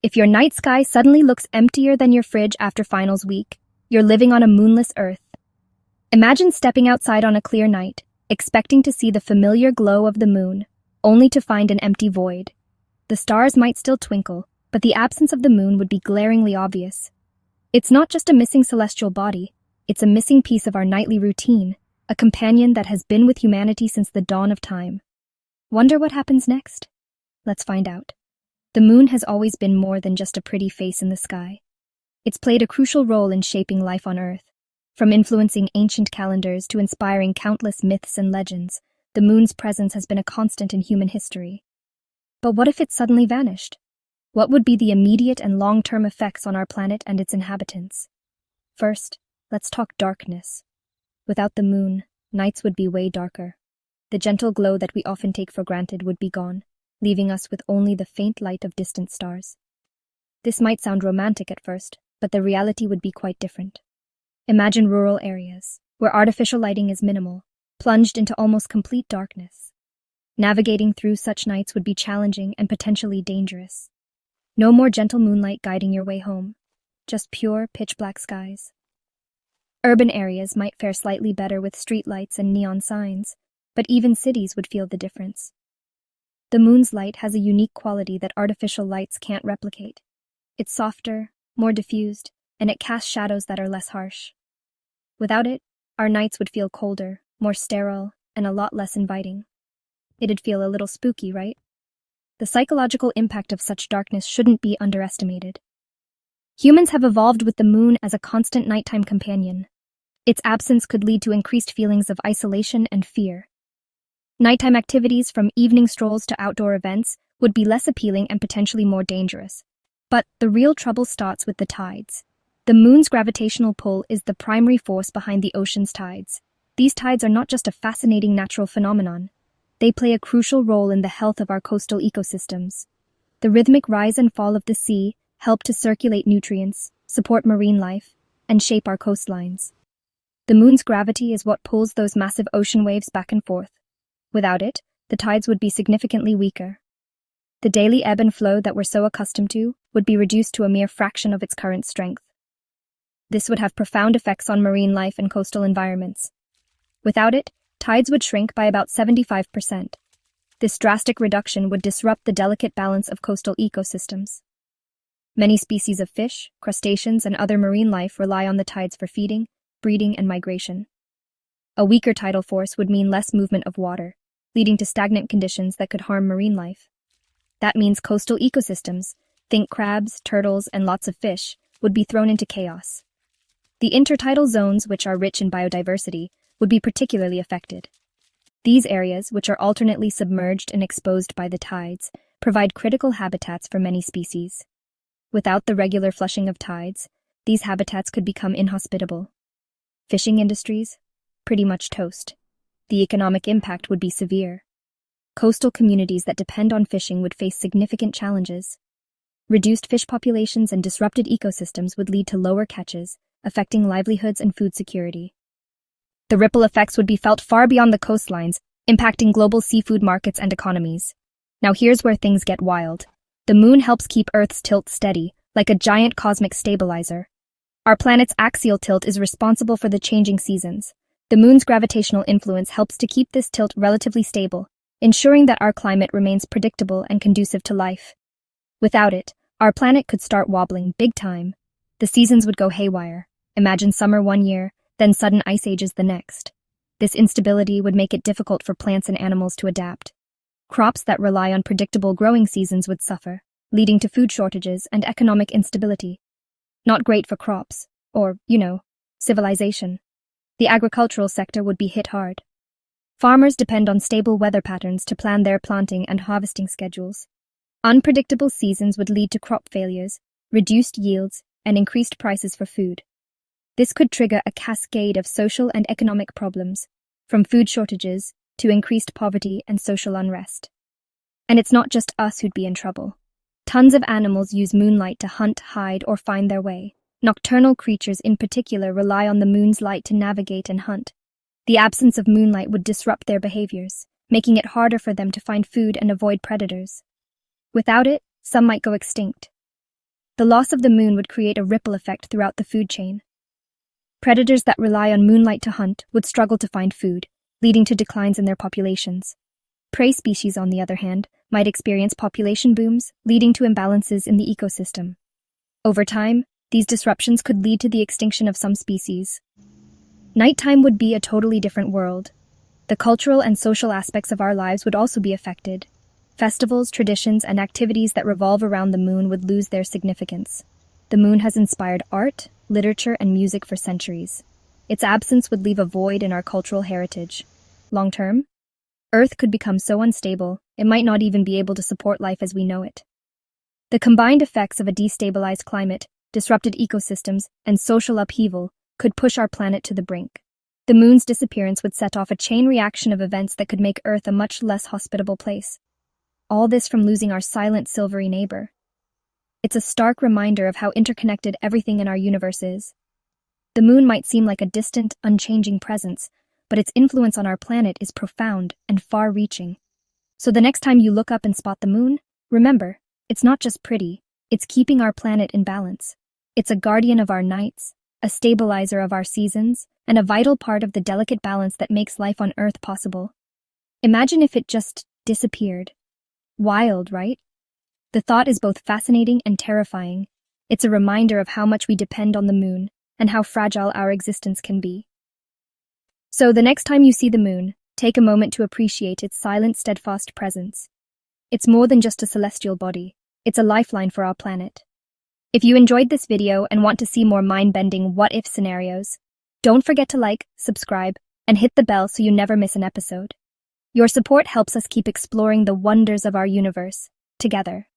If your night sky suddenly looks emptier than your fridge after finals week, you're living on a moonless Earth. Imagine stepping outside on a clear night, expecting to see the familiar glow of the moon, only to find an empty void. The stars might still twinkle, but the absence of the moon would be glaringly obvious. It's not just a missing celestial body, it's a missing piece of our nightly routine, a companion that has been with humanity since the dawn of time. Wonder what happens next? Let's find out. The moon has always been more than just a pretty face in the sky. It's played a crucial role in shaping life on Earth. From influencing ancient calendars to inspiring countless myths and legends, the moon's presence has been a constant in human history. But what if it suddenly vanished? What would be the immediate and long-term effects on our planet and its inhabitants? First, let's talk darkness. Without the moon, nights would be way darker. The gentle glow that we often take for granted would be gone, leaving us with only the faint light of distant stars. This might sound romantic at first, but the reality would be quite different. Imagine rural areas, where artificial lighting is minimal, plunged into almost complete darkness. Navigating through such nights would be challenging and potentially dangerous. No more gentle moonlight guiding your way home, just pure, pitch-black skies. Urban areas might fare slightly better with streetlights and neon signs, but even cities would feel the difference. The moon's light has a unique quality that artificial lights can't replicate. It's softer, more diffused, and it casts shadows that are less harsh. Without it, our nights would feel colder, more sterile, and a lot less inviting. It'd feel a little spooky, right? The psychological impact of such darkness shouldn't be underestimated. Humans have evolved with the moon as a constant nighttime companion. Its absence could lead to increased feelings of isolation and fear. Nighttime activities, from evening strolls to outdoor events, would be less appealing and potentially more dangerous. But the real trouble starts with the tides. The moon's gravitational pull is the primary force behind the ocean's tides. These tides are not just a fascinating natural phenomenon. They play a crucial role in the health of our coastal ecosystems. The rhythmic rise and fall of the sea help to circulate nutrients, support marine life, and shape our coastlines. The moon's gravity is what pulls those massive ocean waves back and forth. Without it, the tides would be significantly weaker. The daily ebb and flow that we're so accustomed to would be reduced to a mere fraction of its current strength. This would have profound effects on marine life and coastal environments. Without it, tides would shrink by about 75%. This drastic reduction would disrupt the delicate balance of coastal ecosystems. Many species of fish, crustaceans, and other marine life rely on the tides for feeding, breeding, and migration. A weaker tidal force would mean less movement of water, leading to stagnant conditions that could harm marine life. That means coastal ecosystems, think crabs, turtles, and lots of fish, would be thrown into chaos. The intertidal zones, which are rich in biodiversity, would be particularly affected. These areas, which are alternately submerged and exposed by the tides, provide critical habitats for many species. Without the regular flushing of tides, these habitats could become inhospitable. Fishing industries? Pretty much toast. The economic impact would be severe. Coastal communities that depend on fishing would face significant challenges. Reduced fish populations and disrupted ecosystems would lead to lower catches, affecting livelihoods and food security. The ripple effects would be felt far beyond the coastlines, impacting global seafood markets and economies. Now here's where things get wild. The moon helps keep Earth's tilt steady, like a giant cosmic stabilizer. Our planet's axial tilt is responsible for the changing seasons. The moon's gravitational influence helps to keep this tilt relatively stable, ensuring that our climate remains predictable and conducive to life. Without it, our planet could start wobbling big time. The seasons would go haywire. Imagine summer one year, then sudden ice ages the next. This instability would make it difficult for plants and animals to adapt. Crops that rely on predictable growing seasons would suffer, leading to food shortages and economic instability. Not great for crops, or, civilization. The agricultural sector would be hit hard. Farmers depend on stable weather patterns to plan their planting and harvesting schedules. Unpredictable seasons would lead to crop failures, reduced yields, and increased prices for food. This could trigger a cascade of social and economic problems, from food shortages to increased poverty and social unrest. And it's not just us who'd be in trouble. Tons of animals use moonlight to hunt, hide, or find their way. Nocturnal creatures in particular rely on the moon's light to navigate and hunt. The absence of moonlight would disrupt their behaviors, making it harder for them to find food and avoid predators. Without it, some might go extinct. The loss of the moon would create a ripple effect throughout the food chain. Predators that rely on moonlight to hunt would struggle to find food, leading to declines in their populations. Prey species, on the other hand, might experience population booms, leading to imbalances in the ecosystem. Over time, these disruptions could lead to the extinction of some species. Nighttime would be a totally different world. The cultural and social aspects of our lives would also be affected. Festivals, traditions, and activities that revolve around the moon would lose their significance. The moon has inspired art, literature, and music for centuries. Its absence would leave a void in our cultural heritage. Long term, Earth could become so unstable, it might not even be able to support life as we know it. The combined effects of a destabilized climate, disrupted ecosystems, and social upheaval could push our planet to the brink. The moon's disappearance would set off a chain reaction of events that could make Earth a much less hospitable place. All this from losing our silent, silvery neighbor. It's a stark reminder of how interconnected everything in our universe is. The moon might seem like a distant, unchanging presence, but its influence on our planet is profound and far-reaching. So the next time you look up and spot the moon, remember, it's not just pretty, it's keeping our planet in balance. It's a guardian of our nights, a stabilizer of our seasons, and a vital part of the delicate balance that makes life on Earth possible. Imagine if it just disappeared. Wild, right? The thought is both fascinating and terrifying. It's a reminder of how much we depend on the moon and how fragile our existence can be. So the next time you see the moon, take a moment to appreciate its silent, steadfast presence. It's more than just a celestial body. It's a lifeline for our planet. If you enjoyed this video and want to see more mind-bending what-if scenarios, don't forget to like, subscribe, and hit the bell so you never miss an episode. Your support helps us keep exploring the wonders of our universe, together.